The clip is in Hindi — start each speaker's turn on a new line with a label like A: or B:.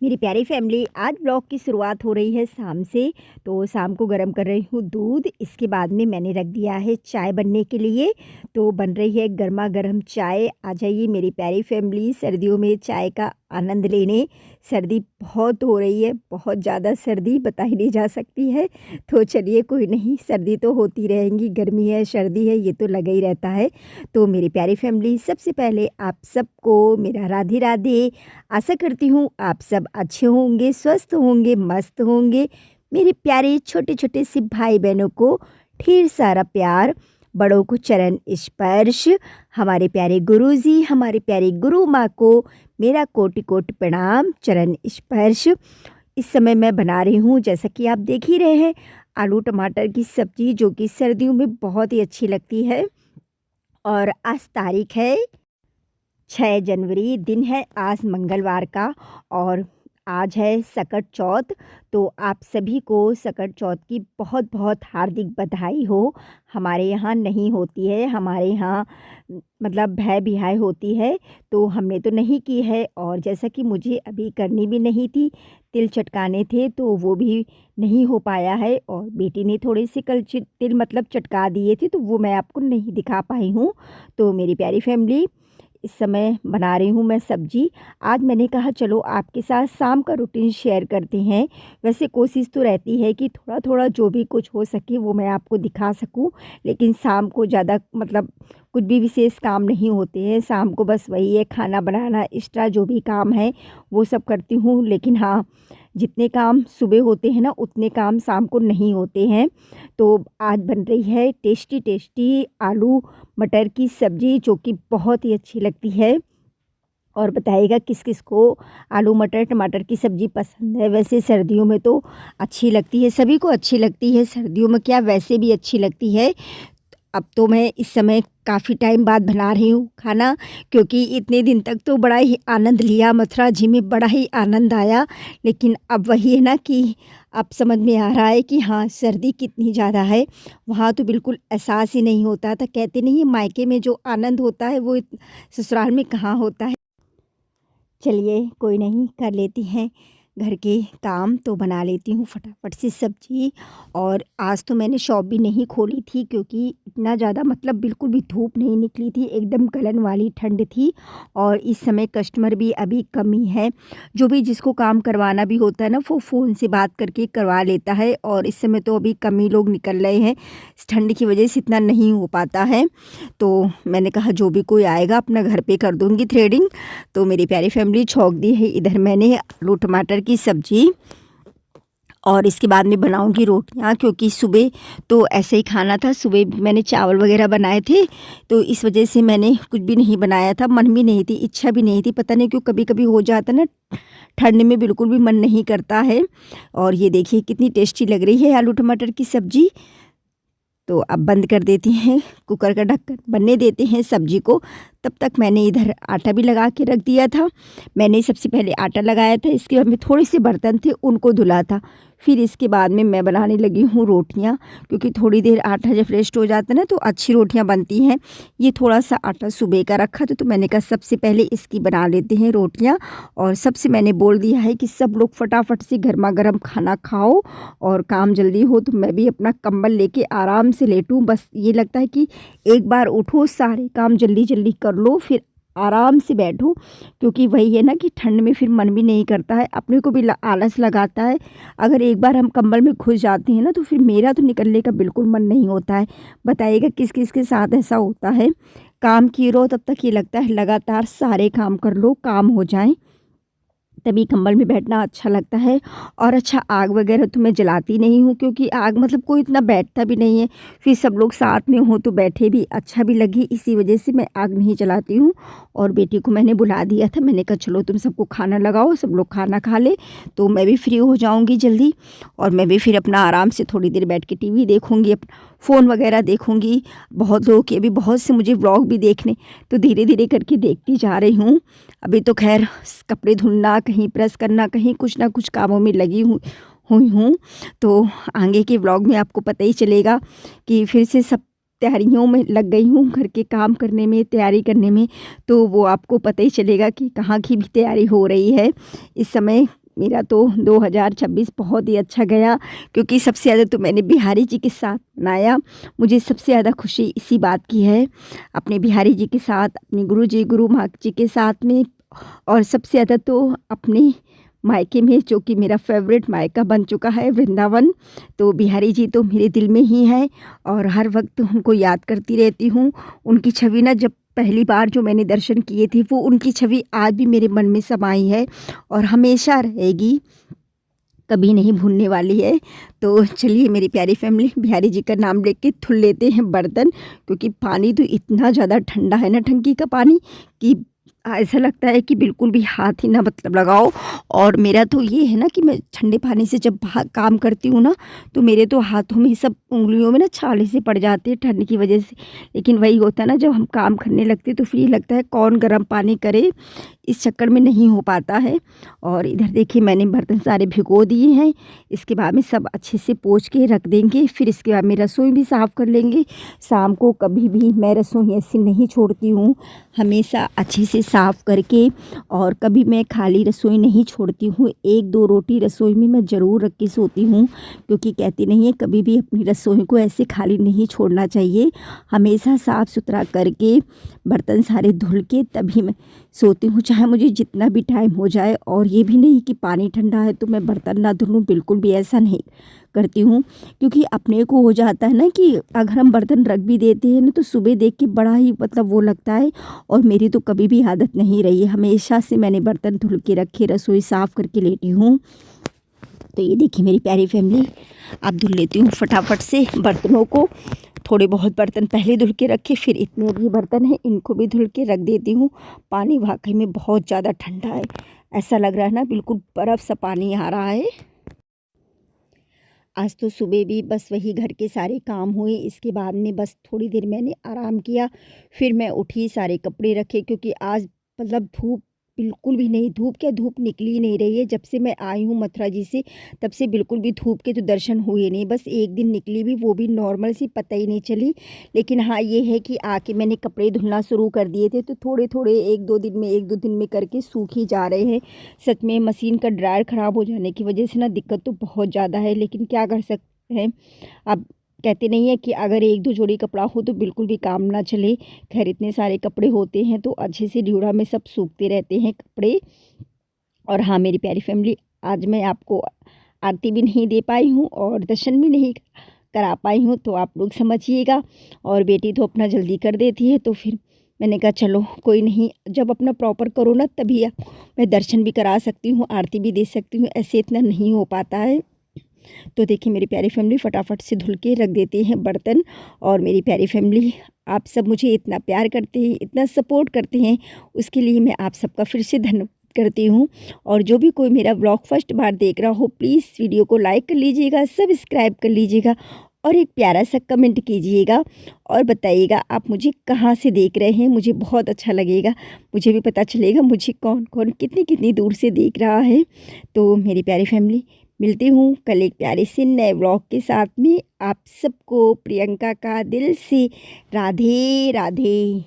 A: मेरी प्यारी फैमिली, आज ब्लॉग की शुरुआत हो रही है शाम से। तो शाम को गर्म कर रही हूँ दूध। इसके बाद में मैंने रख दिया है चाय बनने के लिए। तो बन रही है गर्मा गर्म चाय। आ जाइए मेरी प्यारी फैमिली, सर्दियों में चाय का आनंद लेने। सर्दी बहुत हो रही है, बहुत ज़्यादा सर्दी बताई नहीं जा सकती है। तो चलिए कोई नहीं, सर्दी तो होती रहेंगी, गर्मी है सर्दी है ये तो लगा ही रहता है। तो मेरी प्यारी फैमिली, सबसे पहले आप सबको मेरा राधे राधे। आशा करती हूँ आप सब अच्छे होंगे, स्वस्थ होंगे, मस्त होंगे। मेरे प्यारे छोटे छोटे से भाई बहनों को ढेर सारा प्यार, बड़ों को चरण स्पर्श। हमारे प्यारे गुरुजी, हमारे प्यारे गुरु माँ को मेरा कोटि कोटि प्रणाम, चरण स्पर्श। इस समय मैं बना रही हूँ, जैसा कि आप देख ही रहे हैं, आलू टमाटर की सब्ज़ी, जो कि सर्दियों में बहुत ही अच्छी लगती है। और आज तारीख है 6 जनवरी, दिन है आज मंगलवार का। और आज है सकट चौथ। तो आप सभी को सकट चौथ की बहुत बहुत हार्दिक बधाई हो। हमारे यहाँ नहीं होती है, हमारे यहाँ मतलब भय बिहाय होती है, तो हमने तो नहीं की है। और जैसा कि मुझे अभी करनी भी नहीं थी, तिल चटकाने थे तो वो भी नहीं हो पाया है। और बेटी ने थोड़े से कल तिल मतलब चटका दिए थे, तो वो मैं आपको नहीं दिखा पाई हूँ। तो मेरी प्यारी फैमिली, इस समय बना रही हूँ मैं सब्जी। आज मैंने कहा चलो आपके साथ शाम का रूटीन शेयर करते हैं। वैसे कोशिश तो रहती है कि थोड़ा थोड़ा जो भी कुछ हो सके वो मैं आपको दिखा सकूं, लेकिन शाम को ज़्यादा मतलब कुछ भी विशेष काम नहीं होते हैं। शाम को बस वही है, खाना बनाना, एक्स्ट्रा जो भी काम है वो सब करती हूँ। लेकिन हाँ, जितने काम सुबह होते हैं ना, उतने काम शाम को नहीं होते हैं। तो आज बन रही है टेस्टी टेस्टी आलू मटर की सब्ज़ी, जो कि बहुत ही अच्छी लगती है। और बताइएगा किस किस को आलू मटर टमाटर की सब्ज़ी पसंद है। वैसे सर्दियों में तो अच्छी लगती है, सभी को अच्छी लगती है, सर्दियों में क्या वैसे भी अच्छी लगती है। अब तो मैं इस समय काफ़ी टाइम बाद बना रही हूँ खाना, क्योंकि इतने दिन तक तो बड़ा ही आनंद लिया, मथुरा जी में बड़ा ही आनंद आया। लेकिन अब वही है ना कि अब समझ में आ रहा है कि हाँ, सर्दी कितनी ज़्यादा है। वहाँ तो बिल्कुल एहसास ही नहीं होता था। कहते नहीं है, मायके में जो आनंद होता है वो ससुराल में कहाँ होता है। चलिए कोई नहीं, कर लेती हैं घर के काम। तो बना लेती हूँ फटाफट से सब्ज़ी। और आज तो मैंने शॉप भी नहीं खोली थी, क्योंकि इतना ज़्यादा मतलब बिल्कुल भी धूप नहीं निकली थी, एकदम गलन वाली ठंड थी। और इस समय कस्टमर भी अभी कम ही है। जो भी जिसको काम करवाना भी होता है ना, वो फ़ोन से बात करके करवा लेता है। और इस समय तो अभी कम ही लोग निकल रहे हैं, इस ठंड की वजह से इतना नहीं हो पाता है। तो मैंने कहा जो भी कोई आएगा अपना घर पे कर दूँगी थ्रेडिंग। तो मेरी प्यारी फैमिली, छौंक दी है इधर मैंने आलू टमाटर की सब्ज़ी। और इसके बाद में बनाऊंगी रोटियां, क्योंकि सुबह तो ऐसे ही खाना था। सुबह मैंने चावल वगैरह बनाए थे, तो इस वजह से मैंने कुछ भी नहीं बनाया था। मन भी नहीं थी, इच्छा भी नहीं थी, पता नहीं क्यों कभी कभी हो जाता ना, ठंड में बिल्कुल भी मन नहीं करता है। और ये देखिए कितनी टेस्टी लग रही है आलू टमाटर की सब्ज़ी। तो अब बंद कर देती हैं कुकर का ढक्कन, बनने देते हैं सब्ज़ी को। तब तक मैंने इधर आटा भी लगा के रख दिया था। मैंने सबसे पहले आटा लगाया था, इसके बाद में थोड़े से बर्तन थे उनको धुला था। फिर इसके बाद में मैं बनाने लगी हूँ रोटियाँ, क्योंकि थोड़ी देर आटा जब रेस्ट हो जाता है ना तो अच्छी रोटियाँ बनती हैं। ये थोड़ा सा आटा सुबह का रखा था, तो मैंने कहा सबसे पहले इसकी बना लेते हैं रोटियाँ। और सबसे मैंने बोल दिया है कि सब लोग फटाफट से गर्मा गर्म खाना खाओ और काम जल्दी हो। तो मैं भी अपना कंबल लेके आराम से लेटूँ। बस ये लगता है कि एक बार उठो, सारे काम जल्दी जल्दी कर लो, फिर आराम से बैठो। क्योंकि वही है ना कि ठंड में फिर मन भी नहीं करता है, अपने को भी आलस लगाता है। अगर एक बार हम कंबल में घुस जाते हैं ना, तो फिर मेरा तो निकलने का बिल्कुल मन नहीं होता है। बताइएगा किस किस के साथ ऐसा होता है। काम किए रहो तब तक ये लगता है लगातार सारे काम कर लो, काम हो जाएं, तभी कंबल में बैठना अच्छा लगता है। और अच्छा, आग वगैरह तो मैं जलाती नहीं हूँ, क्योंकि आग मतलब कोई इतना बैठता भी नहीं है। फिर सब लोग साथ में हो तो बैठे भी अच्छा भी लगे, इसी वजह से मैं आग नहीं जलाती हूँ। और बेटी को मैंने बुला दिया था, मैंने कहा चलो तुम सबको खाना लगाओ, सब लोग खाना खा ले तो मैं भी फ्री हो जाऊँगी जल्दी। और मैं भी फिर अपना आराम से थोड़ी देर बैठ के टीवी देखूँगी, फ़ोन वगैरह देखूँगी। बहुत लोगों के अभी बहुत से मुझे व्लॉग भी देखने, तो धीरे धीरे करके देखती जा रही हूँ। अभी तो खैर कपड़े धुलना, कहीं प्रेस करना, कहीं कुछ ना कुछ कामों में लगी हुई हूँ। तो आगे के व्लॉग में आपको पता ही चलेगा कि फिर से सब तैयारियों में लग गई हूँ, घर के काम करने में, तैयारी करने में। तो वो आपको पता ही चलेगा कि कहाँ की भी तैयारी हो रही है। इस समय मेरा तो 2026 बहुत ही अच्छा गया, क्योंकि सबसे ज़्यादा तो मैंने बिहारी जी के साथ मनाया। मुझे सबसे ज़्यादा खुशी इसी बात की है, अपने बिहारी जी के साथ, अपने गुरु जी गुरु माँ जी के साथ में, और सबसे ज़्यादा तो अपने मायके में, जो कि मेरा फेवरेट मायका बन चुका है, वृंदावन। तो बिहारी जी तो मेरे दिल में ही हैं और हर वक्त उनको याद करती रहती हूँ। उनकी छवि ना, जब पहली बार जो मैंने दर्शन किए थे, वो उनकी छवि आज भी मेरे मन में समाई है और हमेशा रहेगी, कभी नहीं भूलने वाली है। तो चलिए मेरी प्यारी फैमिली, बिहारी जी का नाम लेके धुल लेते हैं बर्तन, क्योंकि पानी तो इतना ज़्यादा ठंडा है ना, टंकी का पानी, कि ऐसा लगता है कि बिल्कुल भी हाथ ही ना मतलब लगाओ। और मेरा तो ये है ना कि मैं ठंडे पानी से जब काम करती हूँ ना, तो मेरे तो हाथों में सब उंगलियों में ना छाले से पड़ जाते हैं ठंड की वजह से। लेकिन वही होता है ना, जब हम काम करने लगते तो फिर ये लगता है कौन गर्म पानी करे, इस चक्कर में नहीं हो पाता है। और इधर देखिए मैंने बर्तन सारे भिगो दिए हैं। इसके बाद में सब अच्छे से पोंछ के रख देंगे। फिर इसके बाद में रसोई भी साफ़ कर लेंगे। शाम को कभी भी मैं रसोई ऐसी नहीं छोड़ती हूँ, हमेशा अच्छे से साफ़ करके। और कभी मैं खाली रसोई नहीं छोड़ती हूँ, 1-2 रोटी रसोई में मैं ज़रूर रख के सोती हूँ, क्योंकि कहती नहीं है कभी भी अपनी रसोई को ऐसे खाली नहीं छोड़ना चाहिए। हमेशा साफ़ सुथरा करके, बर्तन सारे धुल के तभी मैं सोती हूँ, चाहे मुझे जितना भी टाइम हो जाए। और ये भी नहीं कि पानी ठंडा है तो मैं बर्तन ना धुलूँ, बिल्कुल भी ऐसा नहीं करती हूँ। क्योंकि अपने को हो जाता है ना कि अगर हम बर्तन रख भी देते हैं ना, तो सुबह देख के बड़ा ही मतलब वो लगता है। और मेरी तो कभी भी आदत नहीं रही है, हमेशा से मैंने बर्तन धुल के रखे, रसोई साफ़ करके लेटी हूँ। तो ये देखिए मेरी प्यारी फैमिली, अब धुल लेती हूँ फटाफट से बर्तनों को। थोड़े बहुत बर्तन पहले धुल के रखे, फिर इतने भी बर्तन हैं इनको भी धुल के रख देती हूँ। पानी वाकई में बहुत ज़्यादा ठंडा है, ऐसा लग रहा है ना बिल्कुल बर्फ़ सा पानी आ रहा है। आज तो सुबह भी बस वही घर के सारे काम हुए, इसके बाद में बस थोड़ी देर मैंने आराम किया। फिर मैं उठी, सारे कपड़े रखे, क्योंकि आज मतलब धूप बिल्कुल भी नहीं, धूप क्या धूप निकली ही नहीं रही है। जब से मैं आई हूँ मथुरा जी से, तब से बिल्कुल भी धूप के तो दर्शन हुए नहीं। बस एक दिन निकली भी, वो भी नॉर्मल सी, पता ही नहीं चली। लेकिन हाँ ये है कि आके मैंने कपड़े धुलना शुरू कर दिए थे, तो थोड़े थोड़े 1-2 दिन में करके सूख ही जा रहे हैं। सच में मशीन का ड्रायर ख़राब हो जाने की वजह से ना दिक्कत तो बहुत ज़्यादा है, लेकिन क्या कर सकते हैं। अब कहते नहीं है कि अगर 1-2 जोड़ी कपड़ा हो तो बिल्कुल भी काम ना चले। खैर इतने सारे कपड़े होते हैं तो अच्छे से ड्यूरा में सब सूखते रहते हैं कपड़े। और हाँ मेरी प्यारी फैमिली, आज मैं आपको आरती भी नहीं दे पाई हूँ और दर्शन भी नहीं करा पाई हूँ, तो आप लोग समझिएगा। और बेटी तो अपना जल्दी कर देती है, तो फिर मैंने कहा चलो कोई नहीं, जब अपना प्रॉपर करो ना तभी मैं दर्शन भी करा सकती हूँ, आरती भी दे सकती हूँ, ऐसे इतना नहीं हो पाता है। तो देखिए मेरी प्यारी फैमिली, फटाफट से धुल के रख देते हैं बर्तन। और मेरी प्यारी फैमिली, आप सब मुझे इतना प्यार करते हैं, इतना सपोर्ट करते हैं, उसके लिए मैं आप सबका फिर से धन्यवाद करती हूँ। और जो भी कोई मेरा ब्लॉग फर्स्ट बार देख रहा हो, प्लीज़ वीडियो को लाइक कर लीजिएगा, सब्सक्राइब कर लीजिएगा और एक प्यारा सा कमेंट कीजिएगा और बताइएगा आप मुझे कहाँ से देख रहे हैं। मुझे बहुत अच्छा लगेगा, मुझे भी पता चलेगा मुझे कौन कौन कितनी कितनी दूर से देख रहा है। तो मेरी प्यारी फैमिली, मिलती हूँ कल एक प्यारे से नए व्लॉग के साथ में। आप सबको प्रियंका का दिल से राधे राधे।